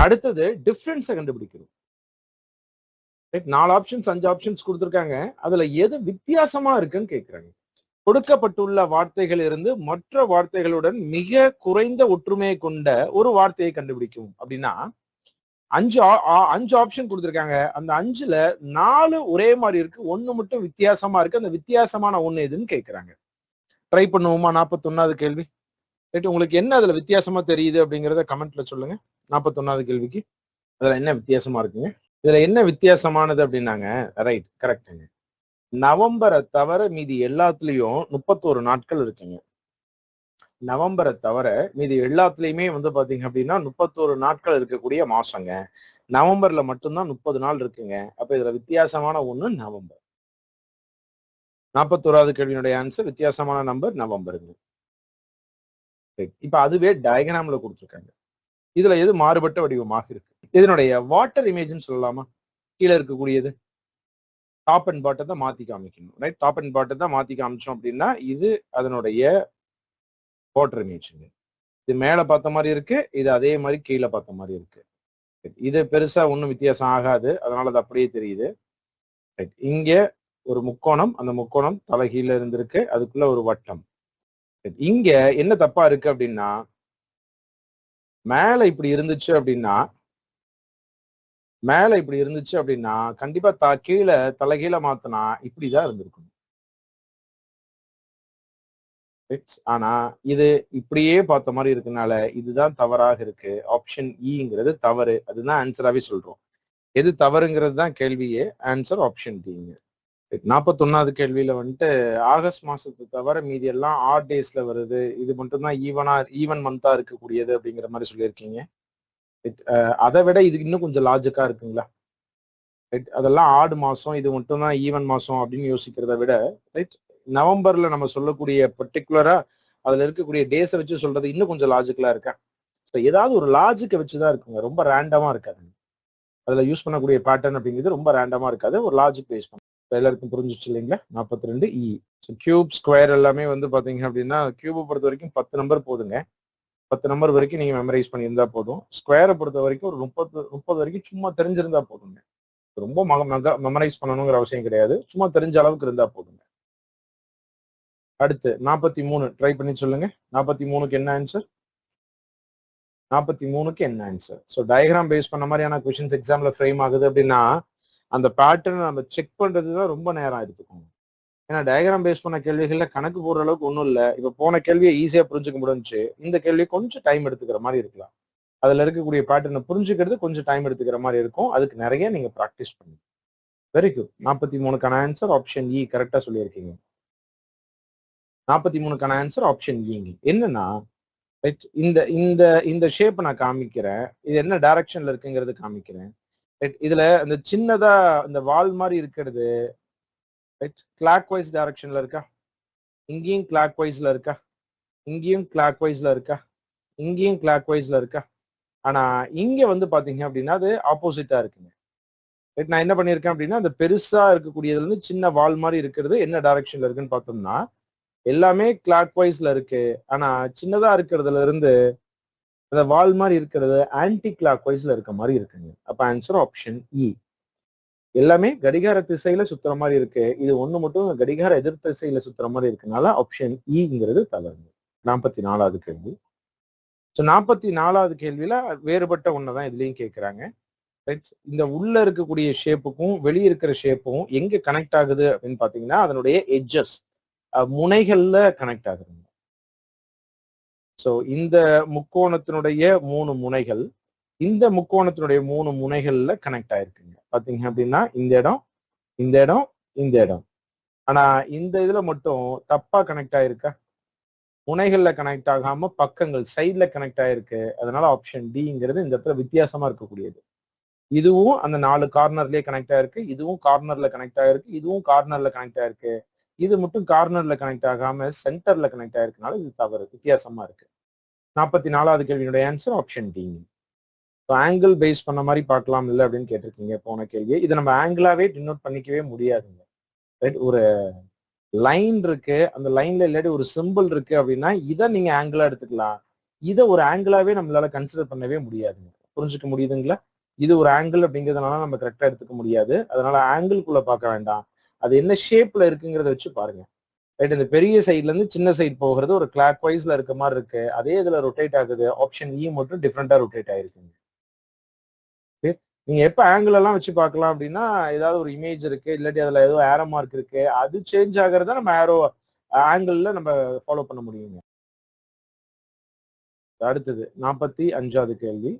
அடுத்தது டிஃபரன்ஸை கண்டுபிடிக்கணும். 4 options 5 options கொடுத்துருக்காங்க, அதுல எது வித்தியாசமா இருக்குன்னு கேட்கிறாங்க. கொடுக்கப்பட்டுள்ள வார்த்தைகள் இருந்து மற்ற வார்த்தைகளுடன் மிக குறைந்த ஒற்றுமையை கொண்ட ஒரு வார்த்தையை கண்டுபிடிக்கும் அப்படின்னா 5 ஆப்ஷன் கொடுத்துருக்காங்க. அந்த 5ல 4 ஒரே மாதிரி இருக்கு, 1 மட்டும் வித்தியாசமா இருக்கு. அந்த வித்தியாசமான ஒண்ணு எதுன்னு கேட்கிறாங்க. ட்ரை பண்ணுவோமா? 41வது கேள்வி. ரைட், உங்களுக்கு என்ன அதுல வித்தியாசமா தெரியுது அப்படிங்கறத கமெண்ட்ல சொல்லுங்க. 41வது கேள்விக்கு அதுல என்ன வித்தியாசமா இருக்குங்க? இதுல என்ன வித்தியாசமானது அப்படின்னாங்க, ரைட், கரெக்டுங்க. நவம்பரை தவிர மீதி எல்லாத்துலயும் 31 நாட்கள் இருக்குங்க. நவம்பரை தவிர மீதி எல்லாத்துலயுமே வந்து பாத்தீங்க அப்படின்னா 31 நாட்கள் இருக்கக்கூடிய மாசங்க. நவம்பர்ல மட்டும்தான் 30 நாள் இருக்குங்க. அப்ப இதுல வித்தியாசமான ஒண்ணு நவம்பர். 41வது கேள்வியினுடைய ஆன்சர் வித்தியாசமான நம்பர் நவம்பருங்க. இப்ப அதுவே டயக்ராம்ல கொடுத்துருக்காங்க. இதுல எது மாறுபட்ட வடிவமாக இருக்கு? இதனுடைய வாட்டர் இமேஜ்னு சொல்லலாமா? கீழே இருக்கக்கூடியது டாப் அண்ட் பாட்டத்தை மாத்தி காமிக்கணும். ரைட், டாப் அண்ட் பாட்டத்தை மாத்தி காமிச்சோம் அப்படின்னா இது அதனுடைய வாட்டர் இமேஜ்ங்க. இது மேல பார்த்த மாதிரி இருக்கு, இது அதே மாதிரி கீழே பார்த்த மாதிரி இருக்கு. இது பெருசா ஒன்றும் வித்தியாசம் ஆகாது, அதனால அது அப்படியே தெரியுது. ரைட், இங்க ஒரு முக்கோணம், அந்த முக்கோணம் தலைகீழ இருந்திருக்கு, அதுக்குள்ள ஒரு வட்டம். இங்க என்ன தப்பா இருக்கு அப்படின்னா மேல இப்படி இருந்துச்சு அப்படின்னா கண்டிப்பா கீழே தலைகீழ மாத்தினா இப்படிதான் இருந்திருக்கும். ஆனா இது இப்படியே பார்த்த மாதிரி இருக்கனால இதுதான் தவறாக இருக்கு. ஆப்ஷன் இங்கிறது தவறு. அதுதான் ஆன்சராவே சொல்றோம். எது தவறுங்கிறது தான் கேள்வியே. Answer option டிங்க. 41வது கேள்வியில வந்துட்டு ஆகஸ்ட் மாசத்தை தவிர மீதி எல்லாம் ஆட் டேஸ்ல வருது, இது மட்டும்தான் ஈவன் மந்தா இருக்கக்கூடியது அப்படிங்கிற மாதிரி சொல்லியிருக்கீங்க. அதை விட இது இன்னும் கொஞ்சம் லாஜிக்கா இருக்குங்களா? ரைட், அதெல்லாம் ஆடு மாசம், இது மட்டும்தான் ஈவன் மாசம் அப்படின்னு யோசிக்கிறத விட ரைட் நவம்பர்ல நம்ம சொல்லக்கூடிய பர்டிகுலரா அதுல இருக்கக்கூடிய டேஸை வச்சு சொல்றது இன்னும் கொஞ்சம் லாஜிக்கலா இருக்கா? ஏதாவது ஒரு லாஜிக்கை வச்சுதான் இருக்குங்க, ரொம்ப ரேண்டமா இருக்காது. அதுல யூஸ் பண்ணக்கூடிய பேட்டர்ன் அப்படிங்கிறது ரொம்ப ரேண்டமா இருக்காது, ஒரு லாஜிக் பேஸ் பண்ண. எல்லாருக்கும் புரிஞ்சிச்சு இல்லைங்களா? 42 இ. கியூப் ஸ்கொயர் எல்லாமே வந்து பாத்தீங்க அப்படின்னா கியூபை பொறுத்த வரைக்கும் 10 நம்பர் போதுங்க. 10 நம்பர் வரைக்கும் நீங்க மெமரைஸ் பண்ணியிருந்தா போதும். ஸ்கொயரை பொறுத்த வரைக்கும் ஒரு 30 வரைக்கும் சும்மா தெரிஞ்சிருந்தா போதுங்க. ரொம்ப மெமரைஸ் பண்ணணுங்கிற அவசியம் கிடையாது, சும்மா தெரிஞ்ச அளவுக்கு இருந்தா போதுங்க. அடுத்து 43 ட்ரை பண்ணி சொல்லுங்க. 43க்கு என்ன ஆன்சர்? 43க்கு என்ன ஆன்சர்? ஸோ டயக்ராம் பேஸ் பண்ண மாதிரியான கொஸ்டின்ஸ் எக்ஸாம்ல ஃப்ரேம் ஆகுது அப்படின்னா அந்த பேட்டர்ன் நம்ம செக் பண்றதுதான் ரொம்ப நேரம் எடுத்துக்கோங்க. ஏன்னா டயக்ராம் பேஸ் பண்ண கேள்விகள்ல கணக்கு போடுற அளவுக்கு ஒன்றும் இல்லை. இப்ப போன கேள்வியை ஈஸியா புரிஞ்சுக்க முடிஞ்சு, இந்த கேள்வி கொஞ்சம் டைம் எடுத்துக்கிற மாதிரி இருக்கலாம். அதுல இருக்கக்கூடிய பேட்டர்னை புரிஞ்சுக்கிறது கொஞ்சம் டைம் எடுத்துக்கிற மாதிரி இருக்கும். அதுக்கு நிறைய நீங்க ப்ராக்டிஸ் பண்ணுங்க. Very good. 43க்கான ஆன்சர் ஆப்ஷன் இ கரெக்டா சொல்லியிருக்கீங்க. 43க்கான ஆன்சர் ஆப்ஷன் இங்க. என்னன்னா இந்த இந்த இந்த ஷேப் நான் காமிக்கிறேன், இது என்ன டைரக்ஷன்ல இருக்குங்கிறது காமிக்கிறேன். இதுல இந்த சின்னதா இந்த வால் மாதிரி இருக்கிறது கிளாக் வைஸ் டைரக்ஷன்ல இருக்கா? இங்கேயும் கிளாக் வைஸ்ல இருக்கா? இங்கேயும் கிளாக் வைஸ்ல இருக்கா? இங்கேயும் கிளாக் வைஸ்ல இருக்கா? ஆனா இங்க வந்து பாத்தீங்க அப்படின்னா அது ஆப்போசிட்டா இருக்குங்க. நான் என்ன பண்ணிருக்கேன் அப்படின்னா அந்த பெருசா இருக்கக்கூடியதுல இருந்து சின்ன வால் மாதிரி இருக்கிறது என்ன டைரக்ஷன்ல இருக்குன்னு பார்த்தோம்னா எல்லாமே கிளாக் வைஸ்ல இருக்கு. ஆனா சின்னதா இருக்கிறதுல இருந்து அந்த வால் மாதிரி இருக்கிறது ஆன்டி கிளாக் வைஸ்ல இருக்க மாதிரி இருக்குங்க. அப்ப ஆன்சர் ஆப்ஷன் இ. எல்லாமே கடிகார திசையில சுத்துற மாதிரி இருக்கு, இது ஒண்ணு மட்டும் கடிகார எதிர் திசையில சுத்துற மாதிரி இருக்கனால ஆப்ஷன் இங்கிறது தவறு. 44வது கேள்வி. 44வது கேள்வியில வேறுபட்ட ஒண்ணுதான் இதுலயும் கேட்கிறாங்க. இந்த உள்ள இருக்கக்கூடிய ஷேப்புக்கும் வெளியே இருக்கிற ஷேப்பும் எங்க கனெக்ட் ஆகுது அப்படின்னு பாத்தீங்கன்னா அதனுடைய எட்ஜஸ் முனைகள்ல கனெக்ட் ஆகுதுங்க. சோ இந்த முக்கோணத்தினுடைய 3 முனைகள் இந்த முக்கோணத்தினுடைய 3 முனைகள்ல கனெக்ட் ஆயிருக்குங்க. பாத்தீங்க அப்படின்னா இந்த இடம், இந்த இடம், இந்த இடம். ஆனா இந்த இதுல மட்டும் தப்பா கனெக்ட் ஆயிருக்கா? முனைகள்ல கனெக்ட் ஆகாம பக்கங்கள் சைட்ல கனெக்ட் ஆயிருக்கு. அதனால ஆப்ஷன் டிங்கிறது இந்த இடத்துல வித்தியாசமா இருக்கக்கூடியது. இதுவும் அந்த 4 கார்னர்லயே கனெக்ட் ஆயிருக்கு, இதுவும் கார்னர்ல கனெக்ட் ஆயிருக்கு, இதுவும் கார்னர்ல கனெக்ட் ஆயிருக்கு. இது மட்டும் கார்னர்ல கனெக்ட் ஆகாம சென்டர்ல கனெக்ட் ஆயிருக்கனால இது தவறு, வித்தியாசமா இருக்கு. 44வது கேள்வியினுடைய answer option D. Angle base பண்ண மாதிரி பார்க்கலாம் இல்லை அப்படின்னு கேட்டிருக்கீங்க போன கேள்வி. இதை நம்ம ஆங்கிளாவே டினோட் பண்ணிக்கவே முடியாதுங்க. ரைட், ஒரு லைன் இருக்கு, அந்த லைன்ல இல்லாட்டி ஒரு சிம்பிள் இருக்கு அப்படின்னா இதை நீங்க ஆங்கிளா எடுத்துக்கலாம். இதை ஒரு ஆங்கிளாவே நம்மளால கன்சிடர் பண்ணவே முடியாதுங்க. புரிஞ்சுக்க முடியுதுங்களா? இது ஒரு ஆங்கிள் அப்படிங்கிறதுனால நம்ம கரெக்டா எடுத்துக்க முடியாது. அதனால ஆங்கிள்குள்ள பார்க்க வேண்டாம். அது என்ன ஷேப்ல இருக்குங்கிறத வச்சு பாருங்க. ரைட், இந்த பெரிய சைட்ல இருந்து சின்ன சைடு போகிறது ஒரு கிளாக் வைஸ்ல இருக்க மாதிரி இருக்கு. அதே இதுல ரொட்டேட் ஆகுது. ஆப்ஷன் இ மட்டும் டிஃப்ரெண்டா ரொட்டேட் ஆயிருக்குங்க. நீங்க எப்ப ஆங்கிள் எல்லாம் வச்சு பார்க்கலாம் அப்படின்னா, ஏதாவது ஒரு இமேஜ் இருக்கு, இல்லாட்டி அதுல ஏதோ ஏரோ மார்க் இருக்கு, அது சேஞ்ச் ஆகிறத நம்ம ஏரோ ஆங்கிள் நம்ம ஃபாலோ பண்ண முடியுங்க. அடுத்தது 45வது கேள்வி.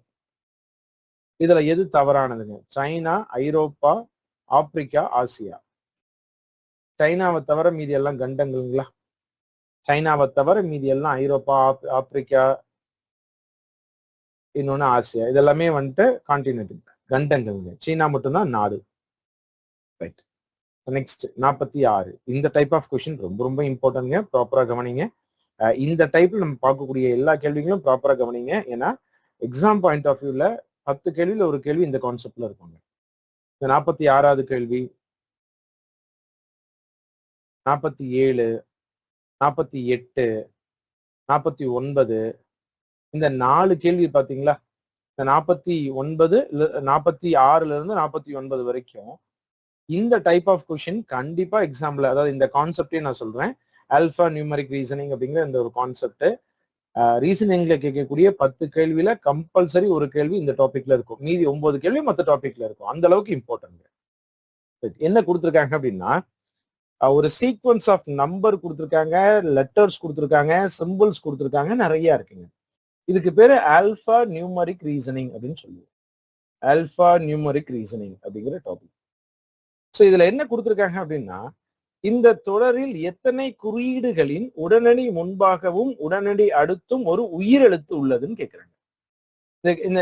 இதுல எது தவறானதுங்க? சைனா, ஐரோப்பா, ஆப்பிரிக்கா, ஆசியா. சைனாவை தவிர மீதி எல்லாம் கண்டங்களுங்களா? சைனாவை தவிர மீதி எல்லாம் ஐரோப்பா, ஆப்பிரிக்கா, இன்னொன்னு ஆசியா. இதெல்லாமே வந்துட்டு கான்டினென்ட், கண்டங்களுங்க. சீனா மட்டும்தான் நாடு. ரைட். நெக்ஸ்ட் 46. இந்த டைப் ஆஃப் கொஸ்டின் ரொம்ப ரொம்ப இம்பார்ட்டன்ட்ங்க. ப்ராப்பரா கவனிங்க. இந்த டைப்ல நம்ம பார்க்கக்கூடிய எல்லா கேள்விகளும் ப்ராப்பரா கவனிங்க. ஏன்னா எக்ஸாம் பாயிண்ட் ஆஃப் வியூல 10 கேள்வியில ஒரு கேள்வி இந்த கான்செப்ட்ல இருக்குங்க. இந்த 46வது கேள்வி, 47, 48, 49, இந்த 4 கேள்வி பாத்தீங்களா? இந்த 49, 46ல இருந்து 49 வரைக்கும் இந்த டைப் ஆஃப் கொஸ்டின் கண்டிப்பா எக்ஸாம்ல, அதாவது இந்த கான்செப்டே நான் சொல்றேன், ஆல்பா நியூமரிக் ரீசனிங் அப்படிங்கிற இந்த ஒரு கான்செப்ட் ரீசனிங்ல கேட்கக்கூடிய 10 கேள்வியில கம்பல்சரி ஒரு கேள்வி இந்த டாபிக்ல இருக்கும். மீதி 9 கேள்வி மற்ற டாபிக்ல இருக்கும். அந்த அளவுக்கு இம்பார்ட்டன்ட். என்ன கொடுத்துருக்காங்க அப்படின்னா, ஒரு சீக்வன்ஸ் ஆஃப் நம்பர் கொடுத்துருக்காங்க, லெட்டர்ஸ் கொடுத்துருக்காங்க, சிம்பிள்ஸ் கொடுத்துருக்காங்க, நிறைய இருக்குங்க. இதுக்கு பேரு ஆல்பா நியூமரிக் ரீசனிங் அப்படின்னு சொல்லுவோம். ஆல்பா நியூமரிக் ரீசனிங் அப்படிங்கிற டாபிக். சோ இதுல என்ன கொடுத்துருக்காங்க அப்படின்னா, இந்த தொடரில் எத்தனை குறியீடுகளின் உடனடி முன்பாகவும் உடனடி அடுத்தும் ஒரு உயிரெழுத்து உள்ளதுன்னு கேக்குறாங்க.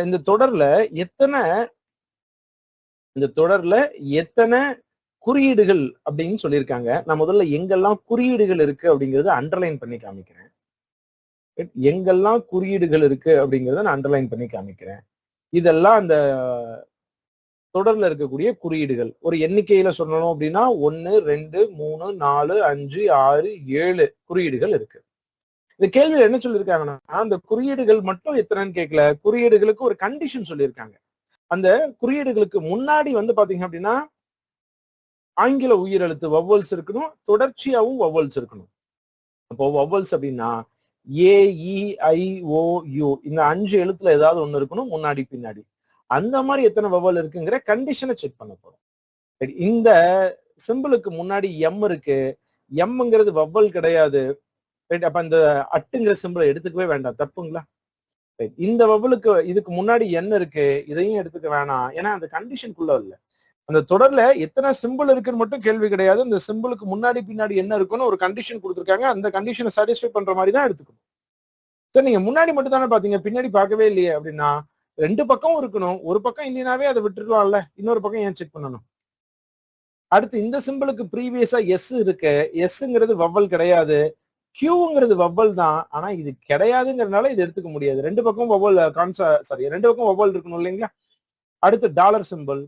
இந்த தொடர்ல எத்தனை குறியீடுகள் அப்படின்னு சொல்லியிருக்காங்க. நான் முதல்ல எங்கெல்லாம் குறியீடுகள் இருக்கு அப்படிங்கறத அண்டர்லைன் பண்ணி காமிக்கிறேன். எங்கெல்லாம் குறியீடுகள் இருக்கு அப்படிங்கறத நான் அண்டர்லைன் பண்ணி காமிக்கிறேன். இதெல்லாம் அந்த தொடர்ல இருக்கக்கூடிய குறியீடுகள். ஒரு எண்ணிக்கையில சொல்லணும் அப்படின்னா 1, 2, 3, 4, 5, 6, 7 குறியீடுகள் இருக்கு. இந்த கேள்வியில என்ன சொல்லியிருக்காங்கன்னா, அந்த குறியீடுகள் மட்டும் எத்தனைன்னு கேட்கல, குறியீடுகளுக்கு ஒரு கண்டிஷன் சொல்லியிருக்காங்க. அந்த குறியீடுகளுக்கு முன்னாடி பாத்தீங்க அப்படின்னா ஆங்கில உயிரெழுத்து வவ்வல்ஸ் இருக்கணும், தொடர்ச்சியாவும் வவ்வல்ஸ் இருக்கணும். அப்போ வவ்வல்ஸ் அப்படின்னா AEIOU இந்த 5 எழுத்துல ஏதாவது ஒண்ணு இருக்கணும் முன்னாடி பின்னாடி. அந்த மாதிரி எத்தனை வவ்வல் இருக்குங்கிற கண்டிஷனை செக் பண்ண போறோம். இந்த சிம்பிளுக்கு முன்னாடி எம் இருக்கு, எம்ங்கிறது வவ்வல் கிடையாது. அப்ப அந்த அட்டுங்கிற சிம்பிளை எடுத்துக்கவே வேண்டாம், தப்புங்களா? இந்த வவ்வலுக்கு இதுக்கு முன்னாடி என்ன இருக்கு, இதையும் எடுத்துக்க வேணாம், ஏன்னா அந்த கண்டிஷனுக்குள்ள இல்ல. அந்த தொடர்ல எத்தனை சிம்பிள் இருக்குன்னு மட்டும் கேள்வி கிடையாது, இந்த சிம்பிளுக்கு முன்னாடி பின்னாடி என்ன இருக்குன்னு ஒரு கண்டிஷன் கொடுத்துருக்காங்க. அந்த கண்டிஷனை சாட்டிஸ்ஃபை பண்ற மாதிரி தான் எடுத்துக்கணும். சரி, நீங்க முன்னாடி மட்டும் தானே பாத்தீங்க, பின்னாடி பார்க்கவே இல்லையே அப்படின்னா, 2 பக்கம் இருக்கணும், ஒரு பக்கம் இல்லைனாவே அதை விட்டுருவான்ல, இன்னொரு பக்கம் ஏன் செக் பண்ணணும்? அடுத்து இந்த சிம்பிளுக்கு ப்ரீவியஸா எஸ் இருக்கு, எஸ்ங்கிறது வவ்வல் கிடையாது, கியூங்கிறது வவ்வல் தான், ஆனா இது கிடையாதுங்கிறதுனால இது எடுத்துக்க முடியாது. 2 பக்கம் வவ்வல் 2 பக்கம் வவ்வல் இருக்கணும் இல்லைங்களா? அடுத்து டாலர் சிம்பிள்,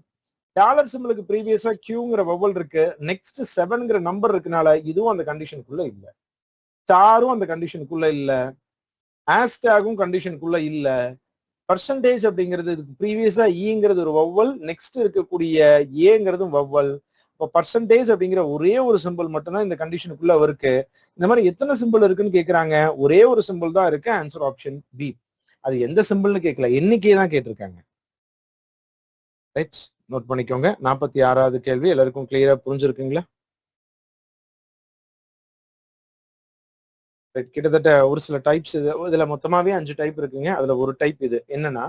டாலர் சிம்பிளுக்கு ப்ரீவியஸா கியூங்கிற வவ்வல் இருக்கு, நெக்ஸ்ட் 7ங்கிற நம்பர் இருக்கனால இதுவும் அந்த கண்டிஷனுக்குள்ள இல்ல. ஸ்டாரும் அந்த கண்டிஷனுக்குள்ள இல்ல, ஹேஷ்டேகும் கண்டிஷனுக்குள்ள இல்ல. பர்சன்டேஜ் அப்படிங்கிறது இதுக்கு ப்ரீவியஸா ஈங்கிறது ஒரு வவ்வல், நெக்ஸ்ட் இருக்கக்கூடிய ஏங்கிறதும் வவ்வல். இப்போ பர்சன்டேஜ் அப்படிங்கிற ஒரே ஒரு சிம்பிள் மட்டும்தான் இந்த கண்டிஷனுக்குள்ள இருக்கு. இந்த மாதிரி எத்தனை சிம்பிள் இருக்குன்னு கேக்குறாங்க, ஒரே ஒரு சிம்பிள் தான் இருக்கு. Answer option B. அது எந்த சிம்பிள்னு கேட்கல, எண்ணிக்கையை தான் கேட்டிருக்காங்க. ரைட், நோட் பண்ணிக்கோங்க. 46வது கேள்வி எல்லாருக்கும் கிளியரா புரிஞ்சிருக்குங்களா? கிட்டத்தட்ட ஒரு சில டைப்ஸ் இதுல மொத்தமாவே 5 டைப் இருக்குங்க. அதுல ஒரு டைப் இது என்னன்னா,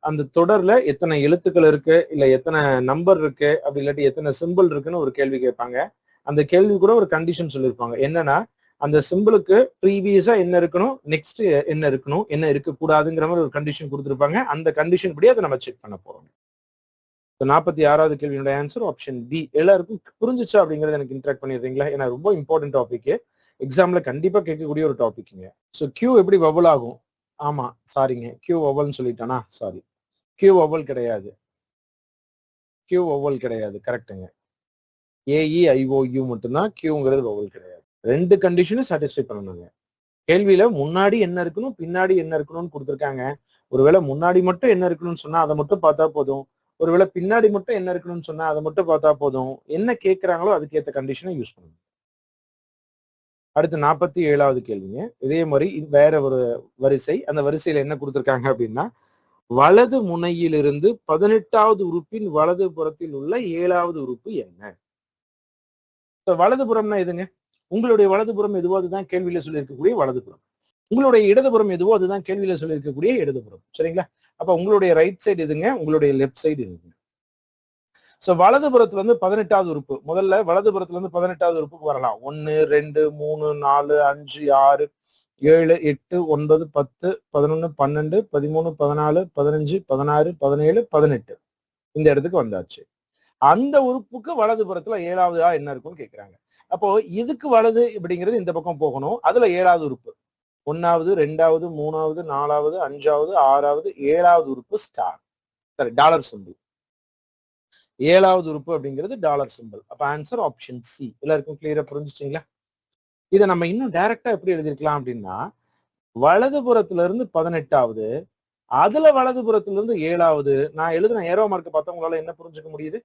அந்த தொடர்ல எத்தனை எழுத்துக்கள் இருக்கு, இல்ல எத்தனை நம்பர் இருக்கு, அப்படி இல்லாட்டி எத்தனை சிம்பிள் இருக்குன்னு ஒரு கேள்வி கேட்பாங்க. அந்த கேள்வி கூட ஒரு கண்டிஷன் சொல்லியிருப்பாங்க. என்னன்னா, அந்த சிம்பிளுக்கு ப்ரீவியஸா என்ன இருக்கணும், நெக்ஸ்ட் என்ன இருக்கணும், என்ன இருக்கக்கூடாதுங்கிற மாதிரி ஒரு கண்டிஷன் கொடுத்துருப்பாங்க. அந்த கண்டிஷன் படி அதை நம்ம செக் பண்ண போறோம். 46வது கேள்வியோட ஆன்சர் ஆப்ஷன் பி. எல்லாருக்கும் புரிஞ்சிச்சா அப்படிங்கறத எனக்கு இன்ட்ராக்ட் பண்ணிடுறீங்களா? ஏன்னா ரொம்ப இம்பார்ட்டன்ட் டாபிக், எக்ஸாம்ல கண்டிப்பா கேட்கக்கூடிய ஒரு டாபிக்ங்க. ஸோ கியூ எப்படி வவ்வல் ஆகும்? ஆமா, சாரிங்க, கியூ வவ்வல்னு சொல்லிட்டானா, சாரி, கியூ வவ்வல் கிடையாது, கியூ வவ்வல் கிடையாது, கரெக்டுங்க. AEIOU மட்டும்தான், கியூங்கிறது வவ்வல் கிடையாது. 2 கண்டிஷனும் சாட்டிஸ்ஃபை பண்ணணுங்க. கேள்வியில முன்னாடி என்ன இருக்கணும், பின்னாடி என்ன இருக்கணும்னு கொடுத்துருக்காங்க. ஒருவேளை முன்னாடி மட்டும் என்ன இருக்கணும்னு சொன்னா அதை மட்டும் பார்த்தா போதும், ஒருவேளை பின்னாடி மட்டும் என்ன இருக்கணும்னு சொன்னா அதை மட்டும் பார்த்தா போதும். என்ன கேட்கிறாங்களோ அதுக்கேற்ற கண்டிஷனை யூஸ் பண்ணணும். அடுத்து 47வது கேள்விங்க. இதே மாதிரி வேற ஒரு வரிசை. அந்த வரிசையில என்ன கொடுத்திருக்காங்க அப்படின்னா, வலது முனையிலிருந்து 18வது உறுப்பின் வலது புறத்தில் உள்ள 7வது உறுப்பு என்ன? வலதுபுறம்னா எதுங்க? உங்களுடைய வலதுபுறம் எதுவோ அதுதான் கேள்வியில சொல்லியிருக்கக்கூடிய வலதுபுறம். உங்களுடைய இடதுபுறம் எதுவோ அதுதான் கேள்வியில சொல்லியிருக்கக்கூடிய இடதுபுறம். சரிங்களா? அப்ப உங்களுடைய ரைட் சைடு எதுங்க? உங்களுடைய லெஃப்ட் சைடு எதுங்க? சோ வலதுபுறத்துல இருந்து 18வது உறுப்பு. முதல்ல வலதுபுறத்துல இருந்து 18வது உறுப்புக்கு வரலாம். 1, 2, 3, 4, 5, 6, 7, 8, 9, 10, 11, 12, 13, 14, 15, 16, 17, 18. இந்த இடத்துக்கு வந்தாச்சு. அந்த உறுப்புக்கு வலதுபுறத்துல 7வதா என்ன இருக்கும்னு கேக்குறாங்க. அப்போ இதுக்கு வலது அப்படிங்கிறது இந்த பக்கம் போகணும். அதுல 7வது உறுப்பு 1வது, 2வது, 3வது, 4வது, 5வது, 6வது, 7வது உறுப்பு ஸ்டார். சரி, டாலர் சிம்பிள். 7வது உறுப்பு அப்படிங்கிறது டாலர் சிம்பிள். அப்ப ஆன்சர் ஆப்ஷன் சி. எல்லாருக்கும் கிளியரா புரிஞ்சுச்சுங்களா? இதை நம்ம இன்னும் டைரக்டா எப்படி எழுதிருக்கலாம் அப்படின்னா, வலதுபுறத்துல இருந்து 18வது, அதுல வலதுபுறத்துல இருந்து 7வது. நான் எழுதுன ஏரோ மார்க் பார்த்தா உங்களால என்ன புரிஞ்சுக்க முடியுது?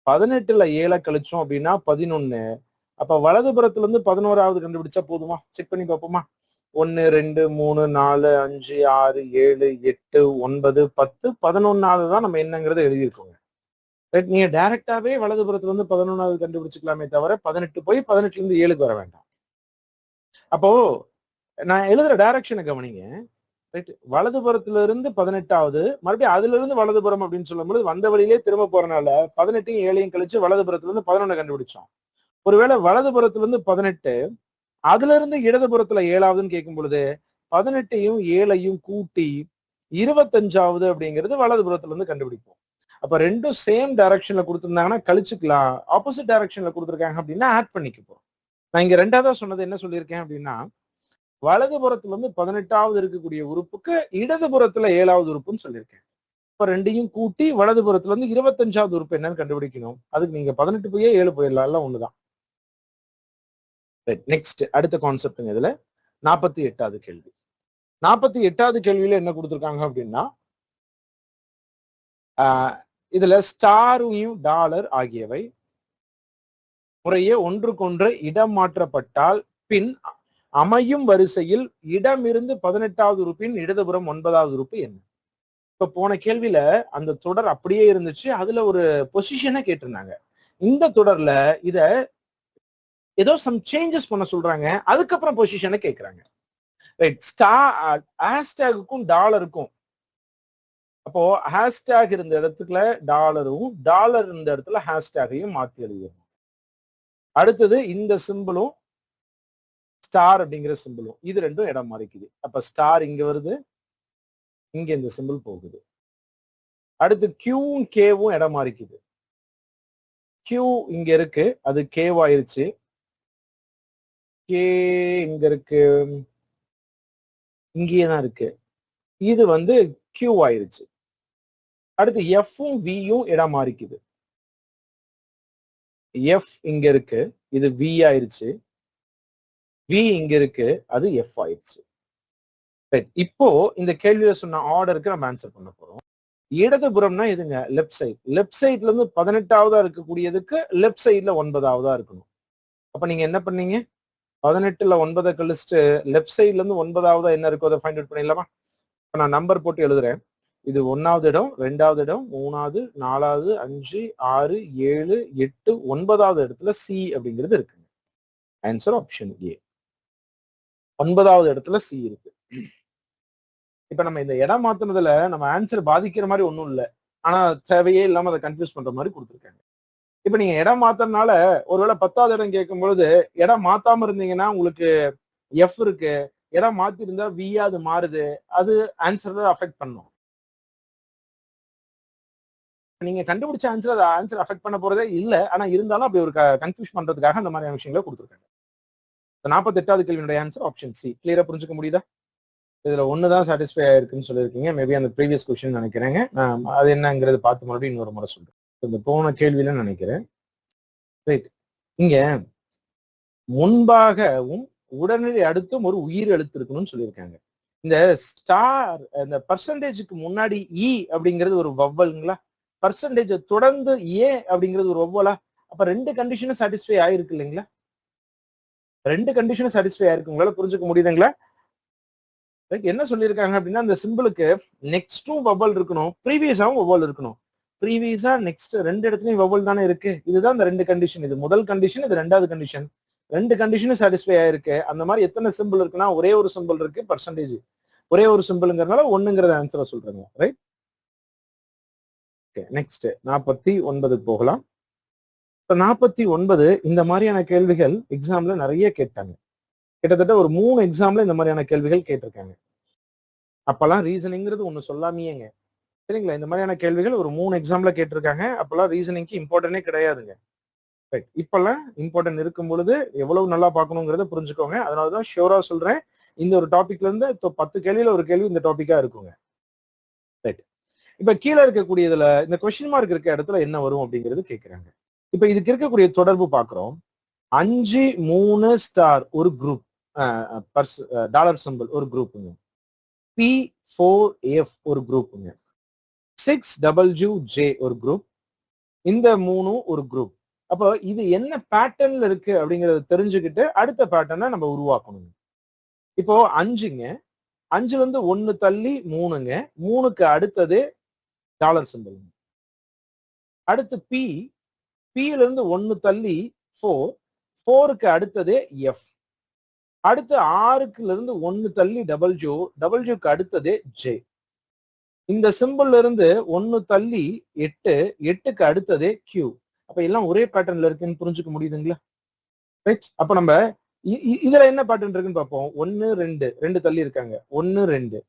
18ல 7 கழிச்சோம் அப்படின்னா 11. அப்ப வலதுபுறத்துல இருந்து 11வது கண்டுபிடிச்சா போதுமா? செக் பண்ணி பார்ப்போமா? 1, 2, 3, 4, 5, 6, 7, 8, 9, 10, 11வது தான் நம்ம என்னங்கிறத எழுதியிருக்கோங்க. ரைட்? நீங்க டைரக்டாவே வலதுபுறத்துல இருந்து 11வது கண்டுபிடிச்சுக்கலாமே தவிர 18 போய் 18ல இருந்து 7க்கு வர வேண்டாம். அப்போ நான் எழுதுற டைரக்ஷனை கவனிங்க. ரைட்? வலதுபுறத்துல இருந்து 18வது, மறுபடியும் அதுல இருந்து வலதுபுறம் அப்படின்னு சொல்லும்போது வந்த வழியிலே திரும்ப போறனால 18யும் 7யும் கழிச்சு வலதுபுறத்துல இருந்து 11 கண்டுபிடிச்சோம். ஒருவேளை வலதுபுறத்துல இருந்து 18, அதுல இருந்து இடதுபுறத்துல 7வதுன்னு கேட்கும் பொழுது 18யும் 7யும் கூட்டி 25வது அப்படிங்கிறது வலதுபுறத்துல இருந்து கண்டுபிடிப்போம். அப்ப ரெண்டும் சேம் டைரக்ஷன்ல கொடுத்திருந்தாங்கன்னா கழிச்சுக்கலாம். ஆப்போசிட் டைரக்ஷன்ல கொடுத்துருக்காங்க அப்படின்னா ஆட் பண்ணிக்கப்போம். நான் இங்க ரெண்டாவதா சொன்னது என்ன சொல்லியிருக்கேன் அப்படின்னா, வலதுபுறத்துல இருந்து 18வது இருக்கக்கூடிய உறுப்புக்கு இடதுபுறத்துல 7வது உறுப்புன்னு சொல்லியிருக்கேன். இப்ப ரெண்டையும் கூட்டி வலதுபுறத்துல இருந்து 25வது உறுப்பு என்னன்னு கண்டுபிடிக்கணும். அதுக்கு நீங்க 18 போயே 7 போயிடலாம், எல்லாம் ஒண்ணுதான். நெக்ஸ்ட் அடுத்த கான்செப்ட்ங்க. இதுல 48வது கேள்வி. 48வது கேள்வியில என்ன கொடுத்திருக்காங்க அப்படின்னா, இதுல ஸ்டாரும் டாலர் ஆகியவை முறையே ஒன்றுக்கொன்று இடம் மாற்றப்பட்டால் பின் அமையும் வரிசையில் இடமிருந்து 18வது உறுப்பின் இடதுபுறம் 9வது உறுப்பு என்ன? இப்ப போன கேள்வியில அந்த தொடர் அப்படியே இருந்துச்சு. அதுல ஒரு பொசிஷனை கேட்டிருந்தாங்க. இந்த தொடர்ல இத ஏதோ சம் சேஞ்சஸ் பண்ண சொல்றாங்க. அதுக்கப்புறம் பொசிஷனை கேட்கிறாங்க. ரைட்? ஹேஷ்டேகுக்கும் டாலருக்கும், அப்போ ஹேஷ்டேக் இருந்த இடத்துல டாலரும், டாலர் இருந்த இடத்துல ஹேஷ்டேகையும் மாத்தி எழுதிடணும். அடுத்தது இந்த சிம்பிளும் ஸ்டார் அப்படிங்கிற சிம்பிளும், இது ரெண்டும் இடம் மாறிக்குது. அப்ப ஸ்டார் இங்க வருது, இங்க இந்த சிம்பிள் போகுது. அடுத்து கியூவும் கேவும் இடம் மாறிக்குது. கியூ இங்க இருக்கு, அது கேவாயிருச்சு. கே இங்க இருக்கு, இங்கேயே தான் இருக்கு, இது வந்து கியூ ஆயிருச்சு. அடுத்து எஃப்பும் வியும் இடம் மாறிக்குது. எஃப் இங்க இருக்கு, இது வி ஆயிருச்சு. வி இங்க இருக்கு, அது எஃப் ஆயிருச்சு. இப்போ இந்த கேள்வியில சொன்ன ஆர்டருக்கு நம்ம ஆன்சர் பண்ண போறோம். இடதுபுறம்னா எதுங்க? Left side. லெப்ட் சைட்ல இருந்து 18வதா இருக்கக்கூடியதுக்கு லெப்ட் சைட்ல 9வதா இருக்கணும். அப்ப நீங்க என்ன பண்ணீங்க? 18ல 9 கழிச்சுட்டு லெப்ட் சைட்ல இருந்து 9வதா என்ன இருக்கோ அதை ஃபைண்ட் அவுட் பண்ணிடலாமா? இப்ப நான் நம்பர் போட்டு எழுதுறேன். இது 1வது இடம், 2வது இடம், 3வது, 4வது, 5, 6, 7, 8, 9வது இடத்துல சி அப்படிங்கிறது இருக்குங்க. Answer option A. 9வது இடத்துல சி இருக்கு. இப்ப நம்ம இந்த இடம் மாத்தினதுல நம்ம ஆன்சர் பாதிக்கிற மாதிரி ஒண்ணும் இல்லை. ஆனா தேவையே இல்லாம அதை கன்ஃபியூஸ் பண்ற மாதிரி கொடுத்துருக்காங்க. இப்ப நீங்க இடம் மாத்தினால ஒருவேளை 10வது இடம் கேட்கும் பொழுது இடம் மாத்தாம இருந்தீங்கன்னா உங்களுக்கு எஃப் இருக்கு, இடம் மாத்தி இருந்தா வி அது மாறுது, அது ஆன்சர் அஃபெக்ட் பண்ணும். நீங்க கண்டுபிடிச்ச ஆன்சர் அதை ஆன்சர் அஃபெக்ட் பண்ண போறதே இல்லை. ஆனா இருந்தாலும் அப்படி ஒரு கன்ஃபியூஸ் பண்றதுக்காக அந்த மாதிரியான விஷயங்களை கொடுத்துருக்காங்க. 48வது கேள்வியுடைய ஆன்சர் ஆப்ஷன் சி. கிளியரா புரிஞ்சுக்க முடியுதா? இதுல ஒண்ணுதான் சாட்டிஸ்ஃபை ஆயிருக்குன்னு சொல்லியிருக்கீங்க. மேபி அந்த ப்ரீவியஸ் கொஸ்டின் நினைக்கிறேங்க. அது என்னங்கிறது பார்த்து மறுபடியும் இன்னொரு முறை சொல்றேன். இந்த போன கேள்வியில நினைக்கிறேன். ரைட். இங்க முன்பாகவும் உடனடி அடுத்தும் ஒரு உயிர் எழுத்து இருக்கணும்னு சொல்லியிருக்காங்க. இந்த ஸ்டார் இந்த பர்சன்டேஜுக்கு முன்னாடி இ அப்படிங்கிறது ஒரு வவ்வல்ங்களா, பர்சன்டேஜ் தொடர்ந்து ஏ அப்படிங்கிறது ஒரு வவ்வலா? அப்ப ரெண்டு கண்டிஷனும் சாட்டிஸ்ஃபை ஆயிருக்கு இல்லைங்களா? ரெண்டு கண்டிஷனும் சாட்டிஸ்ஃபை ஆயிருக்கு. உங்களால புரிஞ்சுக்க முடியுதுங்களா? என்ன சொல்லியிருக்காங்க அப்படின்னா, அந்த சிம்பிளுக்கு நெக்ஸ்டும் வவ்வல் இருக்கணும், ப்ரீவியஸாவும் வவ்வல் இருக்கணும். ப்ரீவியஸா நெக்ஸ்ட் ரெண்டு இடத்துலயும் வவ்வல் தானே இருக்கு. இதுதான் இந்த ரெண்டு கண்டிஷன். இது முதல் கண்டிஷன், இது ரெண்டாவது கண்டிஷன். ரெண்டு கண்டிஷனும் சாட்டிஸ்ஃபை ஆயிருக்கு. அந்த மாதிரி எத்தனை சிம்பிள் இருக்குன்னா, ஒரே ஒரு சிம்பிள் இருக்கு பர்சன்டேஜ். ஒரே ஒரு சிம்பிள்ங்கிறதுனால ஒண்ணுங்கிறத ஆன்சரை சொல்றாங்க. ரைட். நெக்ஸ்ட் 49 போகலாம். இப்ப 49 இந்த மாதிரியான கேள்விகள் எக்ஸாம்ல நிறைய கேட்டாங்க. கிட்டத்தட்ட ஒரு 3 எக்ஸாம்ல இந்த மாதிரியான கேள்விகள் கேட்டிருக்காங்க. அப்பெல்லாம் ரீசனிங்கிறது ஒண்ணு சொல்லாமையேங்க. சரிங்களா? இந்த மாதிரியான கேள்விகள் ஒரு 3 எக்ஸாம்ல கேட்டிருக்காங்க. அப்பெல்லாம் ரீசனிங்க்கு இம்பார்ட்டனே கிடையாதுங்க. ரைட். இப்பெல்லாம் இம்பார்ட்டன்ட் இருக்கும் பொழுது எவ்வளவு நல்லா பார்க்கணுங்கிறத புரிஞ்சுக்கோங்க. அதனாலதான் ஷியோரா சொல்றேன், இந்த ஒரு டாபிக்ல இருந்து 10 கேள்வியில ஒரு கேள்வி இந்த டாபிக்கா இருக்குங்க. ரைட். இப்ப கீழே இருக்கக்கூடியதுல இந்த கொஸ்டின் மார்க் இருக்க இடத்துல என்ன வரும் அப்படிங்கிறது கேட்கிறாங்க. இப்ப இதுக்கு இருக்கக்கூடிய தொடர்பு பாக்குறோம். 5 3 ஸ்டார் ஒரு குரூப், டாலர் சிம்பிள் ஒரு குரூப்புங்க. P4F ஒரு குரூப்புங்க. 6WJ ஒரு குரூப். இந்த 3 ஒரு குரூப். அப்போ இது என்ன பேட்டர்ன்ல இருக்கு அப்படிங்கறத தெரிஞ்சுக்கிட்டு அடுத்த பேட்டர்னை நம்ம உருவாக்கணும். இப்போ 5ங்க, 5ல இருந்து 1 தள்ளி 3ங்க, 3க்கு அடுத்தது டாலர் சிம்பிள். அடுத்து Pல இருந்து 1 தள்ளி 4, 4க்கு அடுத்தது F. அடுத்து 6ல இருந்து 1 தள்ளி Wக்கு அடுத்தது J. இந்த சிம்பிள்ல இருந்து 1 தள்ளி 8, 8க்கு அடுத்தது Q. அப்ப எல்லாம் ஒரே பேட்டர்ன்ல இருக்குன்னு புரிஞ்சுக்க முடியுதுங்களா? ரைட். அப்ப நம்ம இதுல என்ன பேட்டர்ன் இருக்குன்னு பார்ப்போம். 1 2 2 தள்ளி இருக்காங்க. 1 2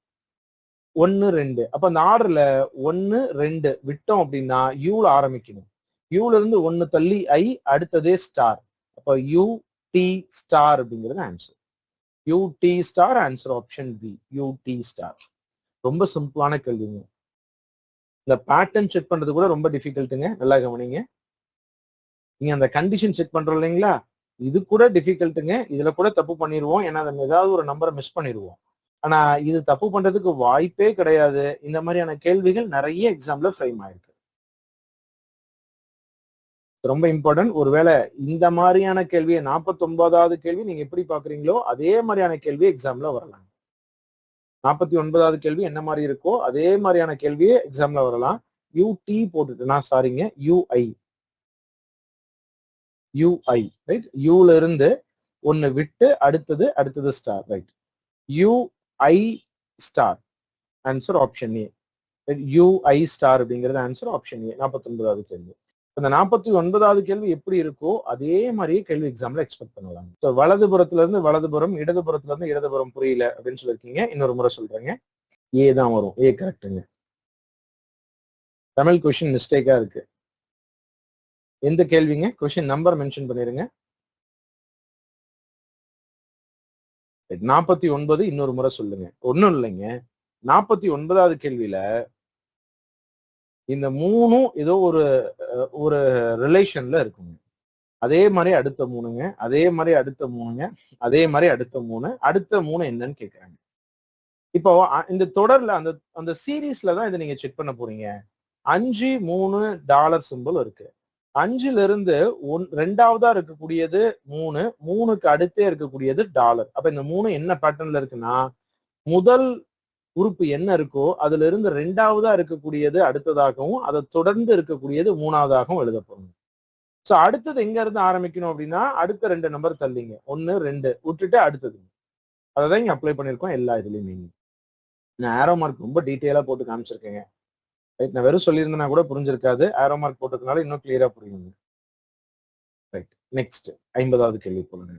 1 2. அப்ப அந்த ஆர்டர்ல 1 2 விட்டோம் அப்படின்னா யூல ஆரம்பிக்கணும். யூல இருந்து 1 தள்ளி I, அடுத்ததே ஸ்டார். அப்ப UT ஸ்டார் அப்படிங்கிறது answer. UT star answer option B, UT star. ரொம்ப சிம்பிளான கேள்விங்க. இந்த பேட்டர்ன் செக் பண்றது கூட ரொம்ப டிஃபிகல்ட்டுங்க. நல்லா கவனிங்க. நீங்க அந்த கண்டிஷன் செக் பண்றோம் இல்லைங்களா, இது கூட டிஃபிகல்ட்டுங்க. இதுல கூட தப்பு பண்ணிடுவோம். ஏன்னா ஏதாவது ஒரு நம்பரை மிஸ் பண்ணிடுவோம். ஆனா இது தப்பு பண்றதுக்கு வாய்ப்பே கிடையாது. இந்த மாதிரியான கேள்விகள் நிறைய எக்ஸாம்ல ஃப்ரேம் ஆயிருக்கு. ரொம்ப இம்பார்ட்டன்ட். ஒருவேளை இந்த மாதிரியான கேள்வியை 49வது கேள்வி நீங்க எப்படி பாக்குறீங்களோ அதே மாதிரியான கேள்வி எக்ஸாம்ல வரலாம். 49வது கேள்வி என்ன மாதிரி இருக்கோ அதே மாதிரியான கேள்வியே எக்ஸாம்ல வரலாம். UT போட்டுட்டுனா சாரிங்க, UI ரைட். யூல இருந்து ஒன்னு விட்டு அடுத்தது star. Right. UI star answer option ஏ. UI ஸ்டார் அப்படிங்கிறது ஆன்சர் ஆப்ஷன் ஏ. 49வது கேள்வி. இந்த 49வது கேள்வி எப்படி இருக்கோ அதே மாதிரியே கேள்வி எக்ஸாம்ல எக்ஸ்பெக்ட் பண்ணலாம். ஸோ வலதுபுறத்துல இருந்து வலதுபுறம், இடதுபுறத்துல இருந்து இடதுபுறம் புரியல அப்படின்னு சொல்லியிருக்கீங்க. இன்னொரு முறை சொல்றேங்க. ஏ தான் வரும். ஏ கரெக்டுங்க. தமிழ் கொஸ்டின் மிஸ்டேக்கா இருக்கு. எந்த கேள்விங்க? கொஸ்டின் நம்பர் மென்ஷன் பண்ணிருங்க. 49 இன்னொரு முறை சொல்லுங்க. ஒண்ணும் இல்லைங்க. 49வது கேள்வியில இந்த 3 ஏதோ ஒரு ரிலேஷன்ல இருக்குங்க. அதே மாதிரி அடுத்த 3ங்க, அதே மாதிரி அடுத்த 3ங்க, அதே மாதிரி அடுத்த 3, அடுத்த 3 என்னன்னு கேக்குறாங்க. இப்போ இந்த தொடர்ல அந்த சீரீஸ்ல தான் இதை நீங்க செக் பண்ண போறீங்க. 5 3 டாலர் சிம்பிள் இருக்கு. 5ல இருந்து ரெண்டாவதா இருக்கக்கூடியது 3, 3க்கு அடுத்தே இருக்கக்கூடியது டாலர். அப்ப இந்த 3 என்ன பேட்டர்ன்ல இருக்குன்னா, முதல் உறுப்பு என்ன இருக்கோ அதுல இருந்து ரெண்டாவதா இருக்கக்கூடியது அடுத்ததாகவும், அதை தொடர்ந்து இருக்கக்கூடியது மூணாவதாகவும் எழுத போறோம். சோ அடுத்தது எங்க இருந்து ஆரம்பிக்கணும் அப்படின்னா, அடுத்த 2 நம்பர் தள்ளிங்க. 1 2 விட்டுட்டு அடுத்தது. அதான் இங்க அப்ளை பண்ணிருக்கோம் எல்லா இதுலயுமே. நான் ஆரோ மார்க் ரொம்ப டீட்டெயிலா போட்டு காமிச்சிருக்கேங்க. ரைட். நான் வெறும் சொல்லியிருந்தேன்னா கூட புரிஞ்சிருக்காது. ஆரோ மார்க் போட்டதுனால இன்னும் கிளியரா புரியுங்க. ரைட். நெக்ஸ்ட் 50வது கேள்வி போடுங்க.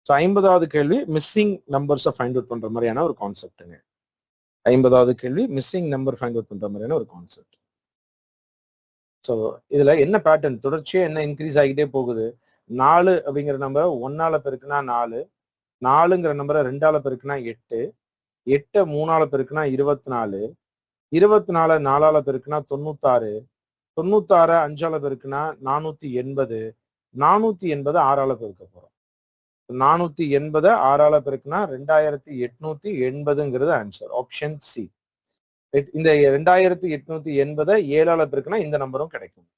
ஸோ 50வது கேள்வி மிஸ்ஸிங் நம்பர்ஸை ஃபைண்ட் அவுட் பண்ற மாதிரியான ஒரு கான்செப்ட்டுங்க. 50வது கேள்வி மிஸ்ஸிங் நம்பர் ஃபைண்ட் அவுட் பண்ற மாதிரியான ஒரு கான்செப்ட். ஸோ இதுல என்ன பேட்டர்ன்? தொடர்ச்சியா என்ன இன்க்ரீஸ் ஆகிட்டே போகுது. 4 அப்படிங்கிற நம்பர் 1ஆல பெருக்குனா 4, 4ங்கிற நம்பரை 2ஆல பெருக்குனா 8, 8 3ஆல பெருக்குனா 24, 24 4ஆல பெருக்குனா 96, 96 5ஆல பெருக்குனா 480, 480 6ஆல பெருக்க போறோம். 480 6ஆல பெருக்குனா 2880ங்கிறது ஆன்சர். Option C. இந்த 2880 7ஆல பெருக்குனா இந்த நம்பரும் கிடைக்கும்.